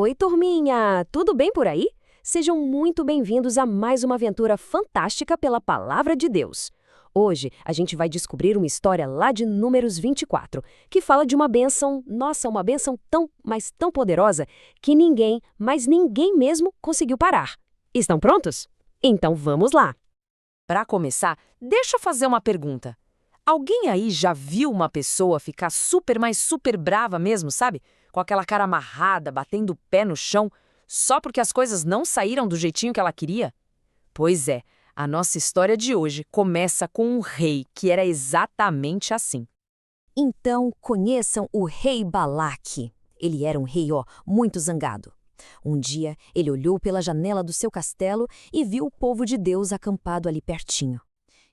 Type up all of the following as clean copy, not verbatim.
Oi, turminha! Tudo bem por aí? Sejam muito bem-vindos a mais uma aventura fantástica pela Palavra de Deus. Hoje a gente vai descobrir uma história lá de Números 24, que fala de uma bênção, nossa, uma bênção tão, mas tão poderosa, que ninguém, mas ninguém mesmo conseguiu parar. Estão prontos? Então vamos lá! Para começar, deixa eu fazer uma pergunta. Alguém aí já viu uma pessoa ficar super, mas super brava mesmo, sabe? Com aquela cara amarrada, batendo o pé no chão, só porque as coisas não saíram do jeitinho que ela queria? Pois é, a nossa história de hoje começa com um rei que era exatamente assim. Então conheçam o rei Balaque. Ele era um rei, muito zangado. Um dia, ele olhou pela janela do seu castelo e viu o povo de Deus acampado ali pertinho.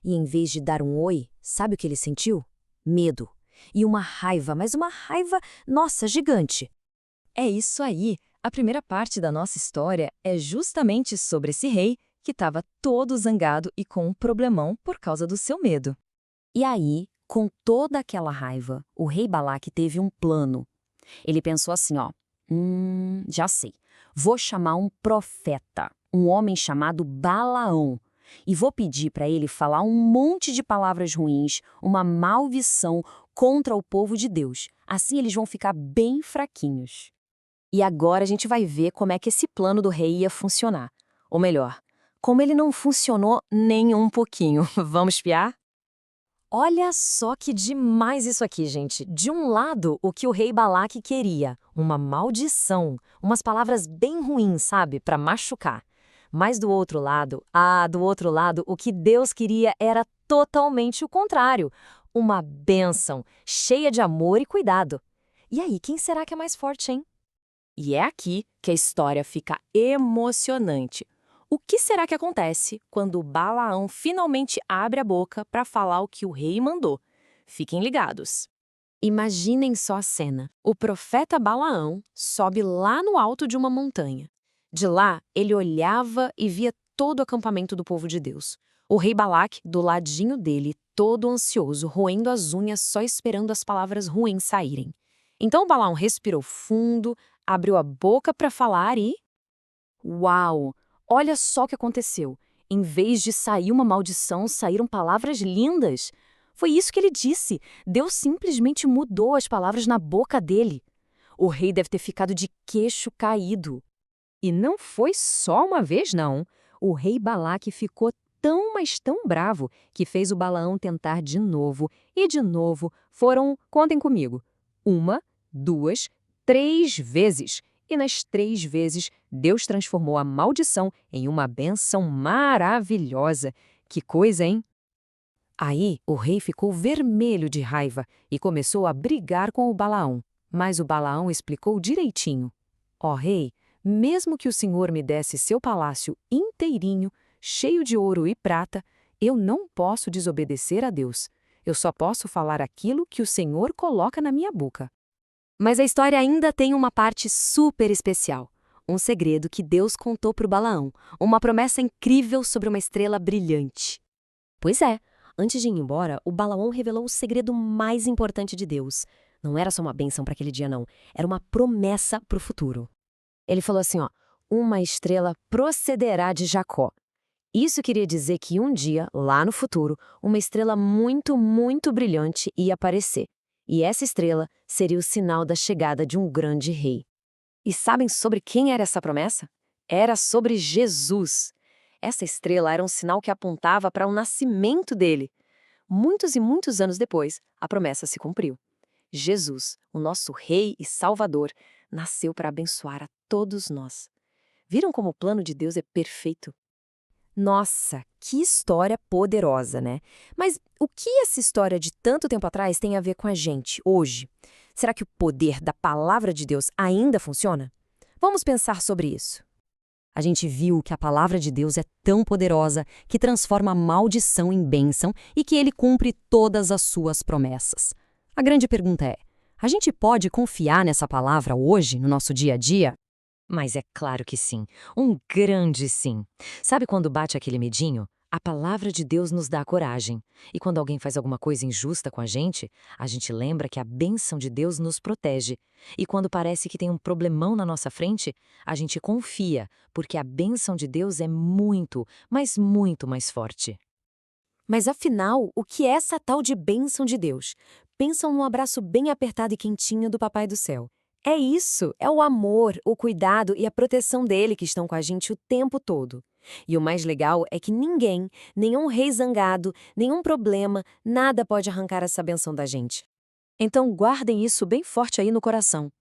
E em vez de dar um oi, sabe o que ele sentiu? Medo. E uma raiva, mas uma raiva, nossa, gigante. É isso aí. A primeira parte da nossa história é justamente sobre esse rei que estava todo zangado e com um problemão por causa do seu medo. E aí, com toda aquela raiva, o rei Balaque teve um plano. Ele pensou assim, já sei. Vou chamar um profeta, um homem chamado Balaão, e vou pedir para ele falar um monte de palavras ruins, uma maldição contra o povo de Deus. Assim eles vão ficar bem fraquinhos. E agora a gente vai ver como é que esse plano do rei ia funcionar. Ou melhor, como ele não funcionou nem um pouquinho. Vamos espiar? Olha só que demais isso aqui, gente. De um lado, o que o rei Balaque queria, uma maldição, umas palavras bem ruins, sabe, para machucar. Mas do outro lado, o que Deus queria era totalmente o contrário, uma bênção, cheia de amor e cuidado. E aí, quem será que é mais forte, hein? E é aqui que a história fica emocionante. O que será que acontece quando o Balaão finalmente abre a boca para falar o que o rei mandou? Fiquem ligados. Imaginem só a cena. O profeta Balaão sobe lá no alto de uma montanha. De lá, ele olhava e via todo o acampamento do povo de Deus. O rei Balaque, do ladinho dele, todo ansioso, roendo as unhas, só esperando as palavras ruins saírem. Então Balaão respirou fundo, abriu a boca para falar e... Uau! Olha só o que aconteceu. Em vez de sair uma maldição, saíram palavras lindas. Foi isso que ele disse. Deus simplesmente mudou as palavras na boca dele. O rei deve ter ficado de queixo caído. E não foi só uma vez, não. O rei Balaque ficou tão, mas tão bravo que fez o Balaão tentar de novo. E de novo contem comigo, 1, 2, 3 vezes. E nas 3 vezes, Deus transformou a maldição em uma bênção maravilhosa. Que coisa, hein? Aí, o rei ficou vermelho de raiva e começou a brigar com o Balaão. Mas o Balaão explicou direitinho. Ó rei, mesmo que o Senhor me desse seu palácio inteirinho, cheio de ouro e prata, eu não posso desobedecer a Deus. Eu só posso falar aquilo que o Senhor coloca na minha boca. Mas a história ainda tem uma parte super especial. Um segredo que Deus contou para o Balaão. Uma promessa incrível sobre uma estrela brilhante. Pois é, antes de ir embora, o Balaão revelou o segredo mais importante de Deus. Não era só uma bênção para aquele dia, não. Era uma promessa para o futuro. Ele falou assim, uma estrela procederá de Jacó. Isso queria dizer que um dia, lá no futuro, uma estrela muito, muito brilhante ia aparecer. E essa estrela seria o sinal da chegada de um grande rei. E sabem sobre quem era essa promessa? Era sobre Jesus. Essa estrela era um sinal que apontava para o nascimento dele. Muitos e muitos anos depois, a promessa se cumpriu. Jesus, o nosso Rei e Salvador, nasceu para abençoar a todos nós. Viram como o plano de Deus é perfeito? Nossa, que história poderosa, né? Mas o que essa história de tanto tempo atrás tem a ver com a gente, hoje? Será que o poder da palavra de Deus ainda funciona? Vamos pensar sobre isso. A gente viu que a palavra de Deus é tão poderosa que transforma a maldição em bênção e que ele cumpre todas as suas promessas. A grande pergunta é, a gente pode confiar nessa palavra hoje, no nosso dia a dia? Mas é claro que sim. Um grande sim. Sabe quando bate aquele medinho? A palavra de Deus nos dá coragem. E quando alguém faz alguma coisa injusta com a gente lembra que a bênção de Deus nos protege. E quando parece que tem um problemão na nossa frente, a gente confia, porque a bênção de Deus é muito, mas muito mais forte. Mas afinal, o que é essa tal de bênção de Deus? Pensam num abraço bem apertado e quentinho do Papai do Céu. É isso, é o amor, o cuidado e a proteção dele que estão com a gente o tempo todo. E o mais legal é que ninguém, nenhum rei zangado, nenhum problema, nada pode arrancar essa bênção da gente. Então guardem isso bem forte aí no coração.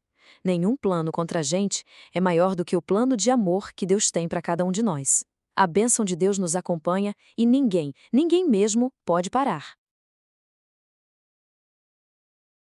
Nenhum plano contra a gente é maior do que o plano de amor que Deus tem para cada um de nós. A bênção de Deus nos acompanha e ninguém mesmo pode parar.